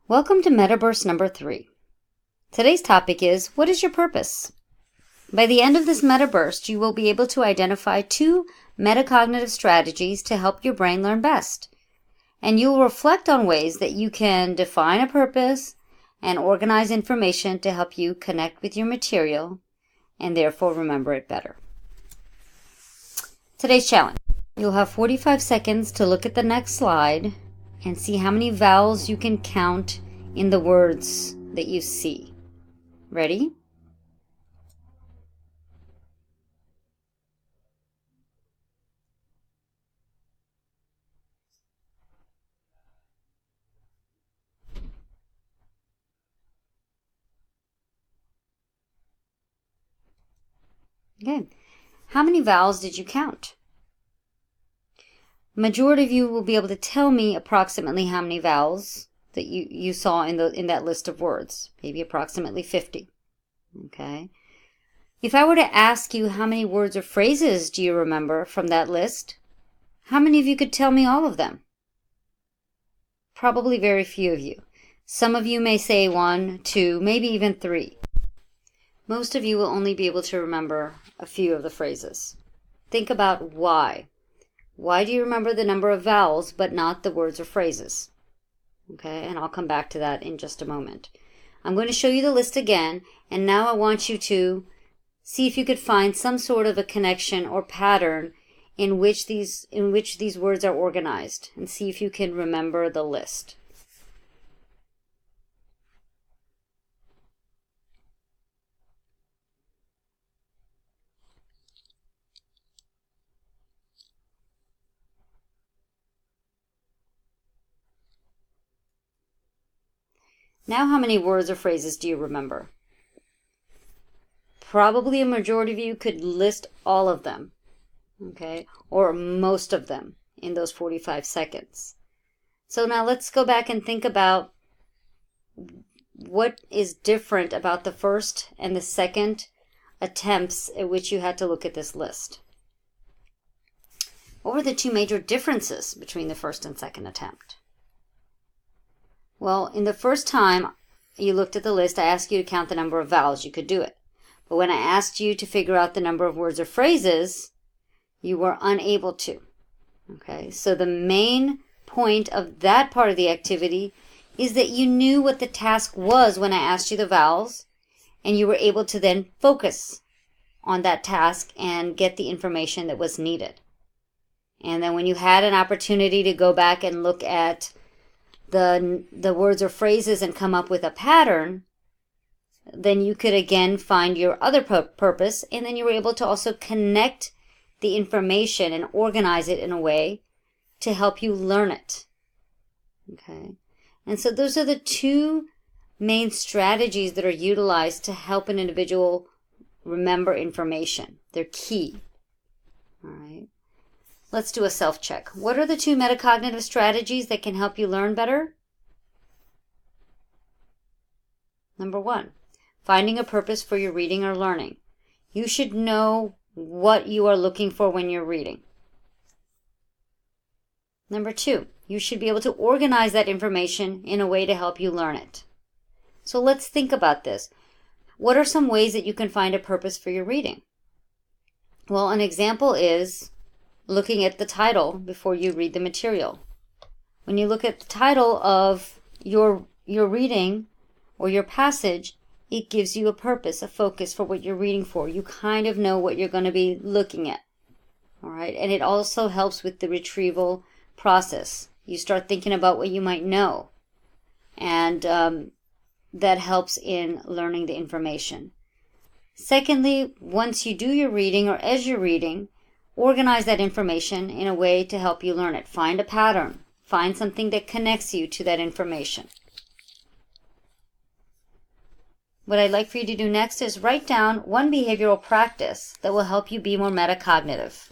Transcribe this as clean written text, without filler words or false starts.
Welcome to Metaburst number 3. Today's topic is, what is your purpose? By the end of this Metaburst, you will be able to identify 2 metacognitive strategies to help your brain learn best. And you will reflect on ways that you can define a purpose and organize information to help you connect with your material and therefore remember it better. Today's challenge. You'll have 45 seconds to look at the next slide and see how many vowels you can count in the words that you see. Ready? Okay. How many vowels did you count? Majority of you will be able to tell me approximately how many vowels that you saw in that list of words, maybe approximately 50. Okay. If I were to ask you how many words or phrases do you remember from that list, how many of you could tell me all of them? Probably very few of you. Some of you may say 1, 2, maybe even 3. Most of you will only be able to remember a few of the phrases. Think about why. Why do you remember the number of vowels but not the words or phrases? Okay, and I'll come back to that in just a moment. I'm going to show you the list again, and now I want you to see if you could find some sort of a connection or pattern in which these words are organized, and see if you can remember the list. Now, how many words or phrases do you remember? Probably a majority of you could list all of them, okay, or most of them in those 45 seconds. So now let's go back and think about what is different about the first and the second attempts at which you had to look at this list. What were the 2 major differences between the first and second attempt? Well, in the first time you looked at the list, I asked you to count the number of vowels. You could do it. But when I asked you to figure out the number of words or phrases, you were unable to. Okay, so the main point of that part of the activity is that you knew what the task was when I asked you the vowels, and you were able to then focus on that task and get the information that was needed. And then when you had an opportunity to go back and look at the words or phrases and come up with a pattern, then you could again find your other purpose, and then you were able to also connect the information and organize it in a way to help you learn it. Okay, and so those are the 2 main strategies that are utilized to help an individual remember information. They're key. All right. Let's do a self-check. What are the 2 metacognitive strategies that can help you learn better? Number 1, finding a purpose for your reading or learning. You should know what you are looking for when you're reading. Number 2, you should be able to organize that information in a way to help you learn it. So let's think about this. What are some ways that you can find a purpose for your reading? Well, an example is looking at the title before you read the material. When you look at the title of your reading or your passage, it gives you a purpose, a focus for what you're reading for. You kind of know what you're going to be looking at. All right, and it also helps with the retrieval process. You start thinking about what you might know, and that helps in learning the information. Secondly, once you do your reading or as you're reading, organize that information in a way to help you learn it. Find a pattern. Find something that connects you to that information. What I'd like for you to do next is write down 1 behavioral practice that will help you be more metacognitive.